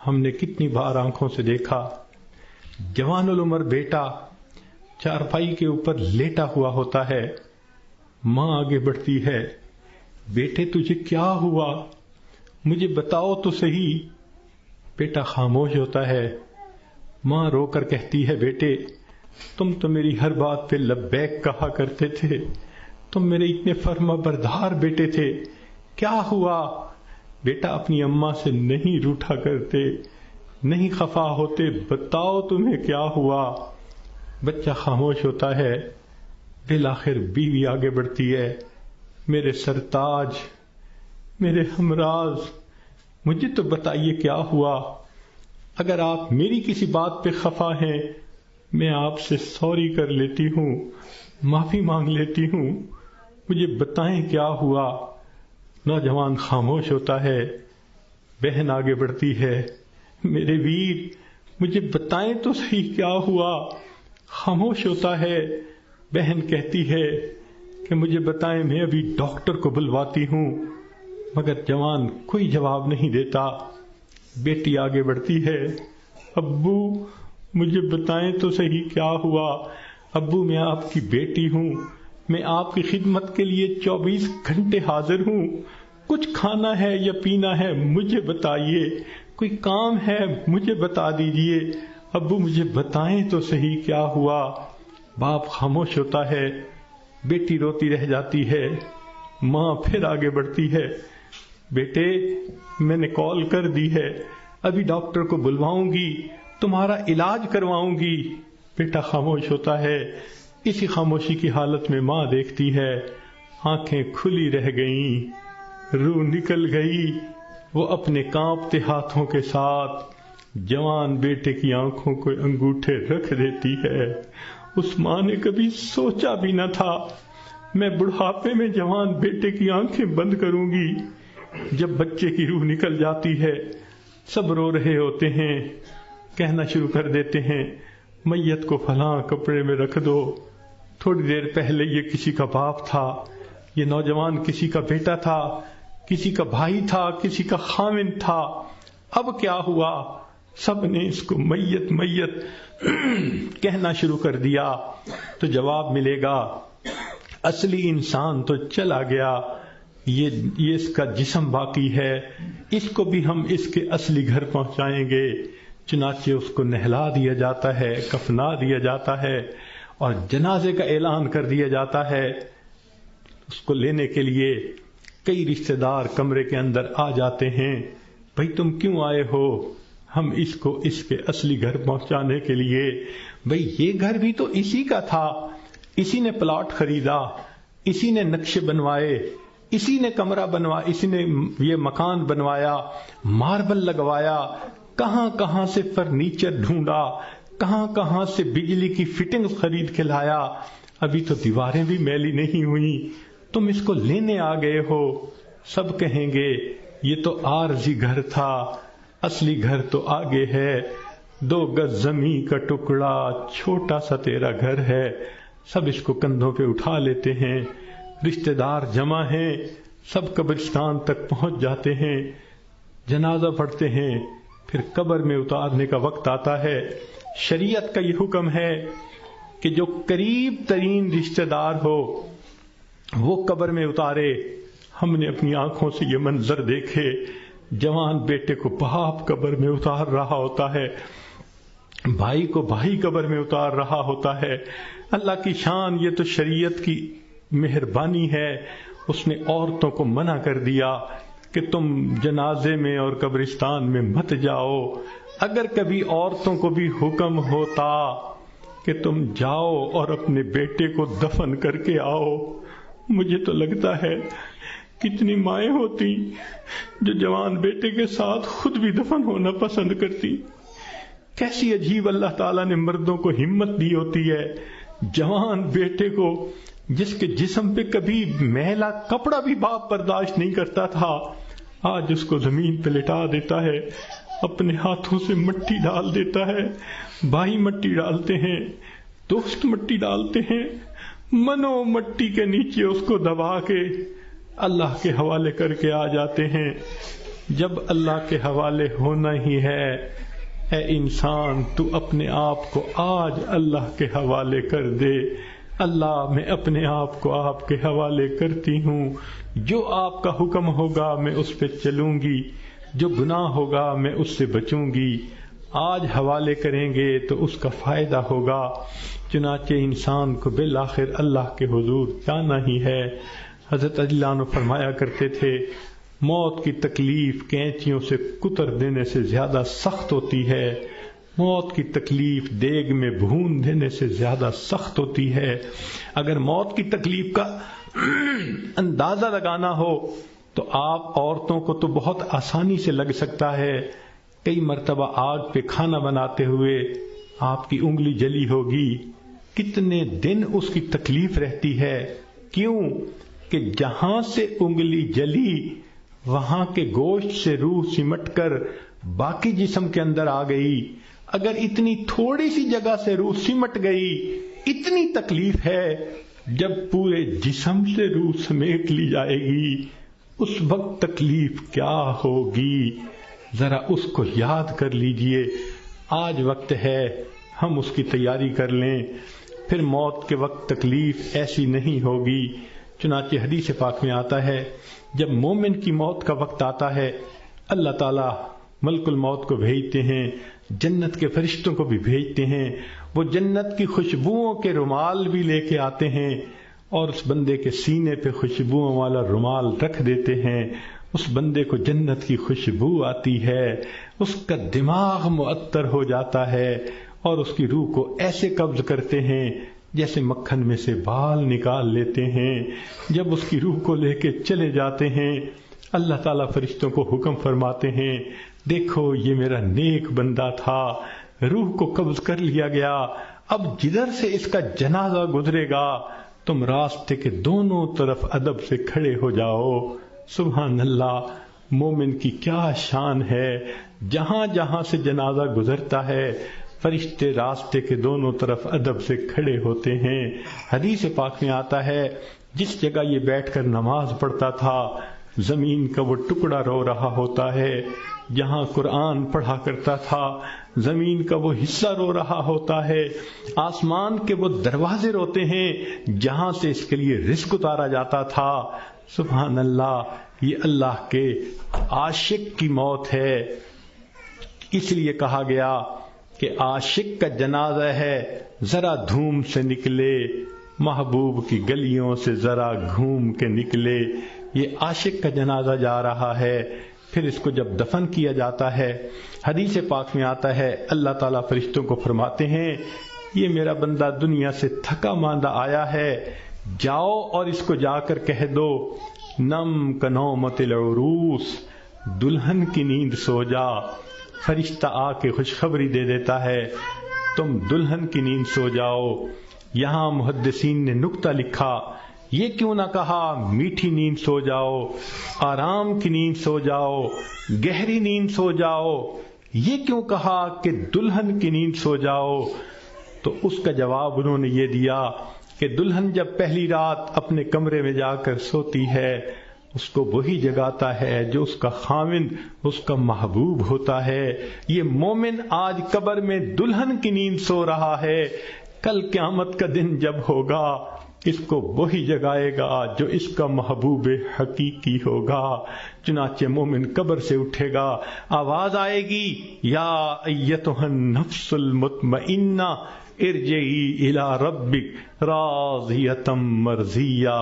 ہم نے کتنی بار آنکھوں سے دیکھا جوان العمر بیٹا چارپائی کے اوپر لیٹا ہوا ہوتا ہے، ماں آگے بڑھتی ہے، بیٹے تجھے کیا ہوا، مجھے بتاؤ تو صحیح۔ بیٹا خاموش ہوتا ہے، ماں رو کر کہتی ہے بیٹے تم تو میری ہر بات پہ لبیک کہا کرتے تھے، تم میرے اتنے فرما بردار بیٹے تھے، کیا ہوا؟ بیٹا اپنی اماں سے نہیں روٹھا کرتے، نہیں خفا ہوتے، بتاؤ تمہیں کیا ہوا۔ بچہ خاموش ہوتا ہے، بالآخر بیوی آگے بڑھتی ہے، میرے سرتاج، میرے ہمراز، مجھے تو بتائیے کیا ہوا، اگر آپ میری کسی بات پہ خفا ہیں میں آپ سے سوری کر لیتی ہوں، معافی مانگ لیتی ہوں، مجھے بتائیں کیا ہوا۔ نوجوان خاموش ہوتا ہے، بہن آگے بڑھتی ہے، میرے ویر مجھے بتائیں تو صحیح کیا ہوا۔ خاموش ہوتا ہے، بہن کہتی ہے کہ مجھے بتائیں، میں ابھی ڈاکٹر کو بلواتی ہوں، مگر جوان کوئی جواب نہیں دیتا۔ بیٹی آگے بڑھتی ہے، ابو مجھے بتائیں تو صحیح کیا ہوا، ابو میں آپ کی بیٹی ہوں، میں آپ کی خدمت کے لیے 24 گھنٹے حاضر ہوں، کچھ کھانا ہے یا پینا ہے مجھے بتائیے، کوئی کام ہے مجھے بتا دیجئے، ابو مجھے بتائیں تو صحیح کیا ہوا۔ باپ خاموش ہوتا ہے، بیٹی روتی رہ جاتی ہے، ماں پھر آگے بڑھتی ہے، بیٹے میں نے کال کر دی ہے، ابھی ڈاکٹر کو بلواؤں گی، تمہارا علاج کرواؤں گی۔ بیٹا خاموش ہوتا ہے، اسی خاموشی کی حالت میں ماں دیکھتی ہے، آنکھیں کھلی رہ گئیں، روح نکل گئی، وہ اپنے کانپتے ہاتھوں کے ساتھ جوان بیٹے کی آنکھوں کو انگوٹھے رکھ دیتی ہے۔ اس ماں نے کبھی سوچا بھی نہ تھا میں بڑھاپے میں جوان بیٹے کی آنکھیں بند کروں گی۔ جب بچے کی روح نکل جاتی ہے، سب رو رہے ہوتے ہیں، کہنا شروع کر دیتے ہیں میت کو فلاں کپڑے میں رکھ دو، تھوڑی دیر پہلے یہ کسی کا باپ تھا، یہ نوجوان کسی کا بیٹا تھا، کسی کا بھائی تھا، کسی کا خاوند تھا، اب کیا ہوا؟ سب نے اس کو میت میت کہنا شروع کر دیا، تو جواب ملے گا اصلی انسان تو چلا گیا، یہ اس کا جسم باقی ہے، اس کو بھی ہم اس کے اصلی گھر پہنچائیں گے۔ چنانچہ اس کو نہلا دیا جاتا ہے، کفنا دیا جاتا ہے، اور جنازے کا اعلان کر دیا جاتا ہے۔ اس کو لینے کے لیے کئی رشتہ دار کمرے کے اندر آ جاتے ہیں، بھئی تم کیوں آئے ہو؟ ہم اس کو اس کے اصلی گھر پہنچانے کے لیے۔ بھئی یہ گھر بھی تو اسی کا تھا، اسی نے پلاٹ خریدا، اسی نے نقشے بنوائے، اسی نے کمرہ بنوایا، اسی نے یہ مکان بنوایا، ماربل لگوایا، کہاں کہاں سے فرنیچر ڈھونڈا، کہاں کہاں سے بجلی کی فٹنگ خرید کے لایا، ابھی تو دیواریں بھی میلی نہیں ہوئی، تم اس کو لینے آ گئے ہو۔ سب کہیں گے یہ تو عارضی گھر تھا، اصلی گھر تو آگے ہے، 2 گز زمین کا ٹکڑا، چھوٹا سا تیرا گھر ہے۔ سب اس کو کندھوں پہ اٹھا لیتے ہیں، رشتہ دار جمع ہیں، سب قبرستان تک پہنچ جاتے ہیں، جنازہ پڑھتے ہیں، پھر قبر میں اتارنے کا وقت آتا ہے۔ شریعت کا یہ حکم ہے کہ جو قریب ترین رشتہ دار ہو وہ قبر میں اتارے۔ ہم نے اپنی آنکھوں سے یہ منظر دیکھے، جوان بیٹے کو باپ قبر میں اتار رہا ہوتا ہے، بھائی کو بھائی قبر میں اتار رہا ہوتا ہے۔ اللہ کی شان، یہ تو شریعت کی مہربانی ہے، اس نے عورتوں کو منع کر دیا کہ تم جنازے میں اور قبرستان میں مت جاؤ۔ اگر کبھی عورتوں کو بھی حکم ہوتا کہ تم جاؤ اور اپنے بیٹے کو دفن کر کے آؤ، مجھے تو لگتا ہے کتنی مائیں ہوتی جو جوان بیٹے کے ساتھ خود بھی دفن ہونا پسند کرتی۔ کیسی عجیب اللہ تعالیٰ نے مردوں کو ہمت دی ہوتی ہے، جوان بیٹے کو جس کے جسم پہ کبھی میلا کپڑا بھی باپ برداشت نہیں کرتا تھا، آج اس کو زمین پہ لٹا دیتا ہے، اپنے ہاتھوں سے مٹی ڈال دیتا ہے، بھائی مٹی ڈالتے ہیں، دوست مٹی ڈالتے ہیں، منو مٹی کے نیچے اس کو دبا کے اللہ کے حوالے کر کے آ جاتے ہیں۔ جب اللہ کے حوالے ہونا ہی ہے، اے انسان تو اپنے آپ کو آج اللہ کے حوالے کر دے۔ اللہ میں اپنے آپ کو آپ کے حوالے کرتی ہوں، جو آپ کا حکم ہوگا میں اس پہ چلوں گی، جو گناہ ہوگا میں اس سے بچوں گی۔ آج حوالے کریں گے تو اس کا فائدہ ہوگا۔ چنانچہ انسان کو بالآخر اللہ کے حضور جانا ہی ہے۔ حضرت علی عنہ فرمایا کرتے تھے، موت کی تکلیف کینچیوں سے کتر دینے سے زیادہ سخت ہوتی ہے، موت کی تکلیف دیگ میں بھون دینے سے زیادہ سخت ہوتی ہے۔ اگر موت کی تکلیف کا اندازہ لگانا ہو تو آپ عورتوں کو تو بہت آسانی سے لگ سکتا ہے۔ کئی مرتبہ آگ پہ کھانا بناتے ہوئے آپ کی انگلی جلی ہوگی، کتنے دن اس کی تکلیف رہتی ہے۔ کیوں کہ جہاں سے انگلی جلی وہاں کے گوشت سے روح سمٹ کر باقی جسم کے اندر آ گئی۔ اگر اتنی تھوڑی سی جگہ سے روح سمٹ گئی، اتنی تکلیف ہے۔ جب پورے جسم سے روح سمیٹ لی جائے گی اس وقت تکلیف کیا ہوگی، ذرا اس کو یاد کر لیجئے۔ آج وقت ہے ہم اس کی تیاری کر لیں، پھر موت کے وقت تکلیف ایسی نہیں ہوگی۔ چنانچہ حدیث پاک میں آتا ہے، جب مومن کی موت کا وقت آتا ہے اللہ تعالیٰ ملک الموت کو بھیجتے ہیں، جنت کے فرشتوں کو بھی بھیجتے ہیں، وہ جنت کی خوشبوؤں کے رومال بھی لے کے آتے ہیں اور اس بندے کے سینے پہ خوشبوؤں والا رومال رکھ دیتے ہیں۔ اس بندے کو جنت کی خوشبو آتی ہے، اس کا دماغ معطر ہو جاتا ہے اور اس کی روح کو ایسے قبض کرتے ہیں جیسے مکھن میں سے بال نکال لیتے ہیں۔ جب اس کی روح کو لے کے چلے جاتے ہیں اللہ تعالیٰ فرشتوں کو حکم فرماتے ہیں، دیکھو یہ میرا نیک بندہ تھا، روح کو قبض کر لیا گیا، اب جدھر سے اس کا جنازہ گزرے گا تم راستے کے دونوں طرف ادب سے کھڑے ہو جاؤ۔ سبحان اللہ، مومن کی کیا شان ہے، جہاں جہاں سے جنازہ گزرتا ہے فرشتے راستے کے دونوں طرف ادب سے کھڑے ہوتے ہیں۔ حدیث پاک میں آتا ہے، جس جگہ یہ بیٹھ کر نماز پڑھتا تھا زمین کا وہ ٹکڑا رو رہا ہوتا ہے، جہاں قرآن پڑھا کرتا تھا زمین کا وہ حصہ رو رہا ہوتا ہے، آسمان کے وہ دروازے روتے ہیں جہاں سے اس کے لیے رزق اتارا جاتا تھا۔ سبحان اللہ، یہ اللہ کے عاشق کی موت ہے۔ اس لیے کہا گیا کہ عاشق کا جنازہ ہے، ذرا دھوم سے نکلے، محبوب کی گلیوں سے ذرا گھوم کے نکلے۔ یہ عاشق کا جنازہ جا رہا ہے۔ پھر اس کو جب دفن کیا جاتا ہے حدیث پاک میں آتا ہے، اللہ تعالیٰ فرشتوں کو فرماتے ہیں، یہ میرا بندہ دنیا سے تھکا ماندہ آیا ہے، جاؤ اور اس کو جا کر کہہ دو، نم کنومت العروس، دلہن کی نیند سو جا۔ فرشتہ آ کے خوشخبری دے دیتا ہے، تم دلہن کی نیند سو جاؤ۔ یہاں محدثین نے نکتہ لکھا، یہ کیوں نہ کہا میٹھی نیند سو جاؤ، آرام کی نیند سو جاؤ، گہری نیند سو جاؤ، یہ کیوں کہا کہ دلہن کی نیند سو جاؤ؟ تو اس کا جواب انہوں نے یہ دیا کہ دلہن جب پہلی رات اپنے کمرے میں جا کر سوتی ہے اس کو وہی جگاتا ہے جو اس کا خاوند، اس کا محبوب ہوتا ہے۔ یہ مومن آج قبر میں دلہن کی نیند سو رہا ہے، کل قیامت کا دن جب ہوگا اس کو وہی جگائے گا جو اس کا محبوب حقیقی ہوگا۔ چنانچہ مومن قبر سے اٹھے گا، آواز آئے گی، یا ایتھا النفس المطمئنہ ارجعی الی ربک راضیۃ مرضیہ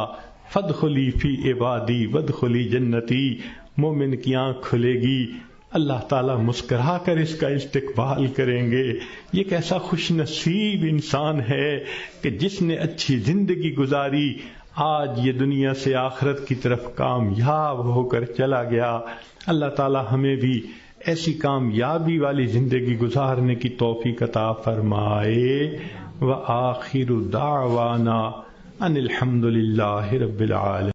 فادخلی فی عبادی وادخلی جنتی۔ مومن کی آنکھ کھلے گی، اللہ تعالیٰ مسکرا کر اس کا استقبال کریں گے۔ یہ کیسا خوش نصیب انسان ہے کہ جس نے اچھی زندگی گزاری، آج یہ دنیا سے آخرت کی طرف کامیاب ہو کر چلا گیا۔ اللہ تعالیٰ ہمیں بھی ایسی کامیابی والی زندگی گزارنے کی توفیق عطا فرمائے۔ وآخر دعوانا ان الحمد للہ رب العالمین۔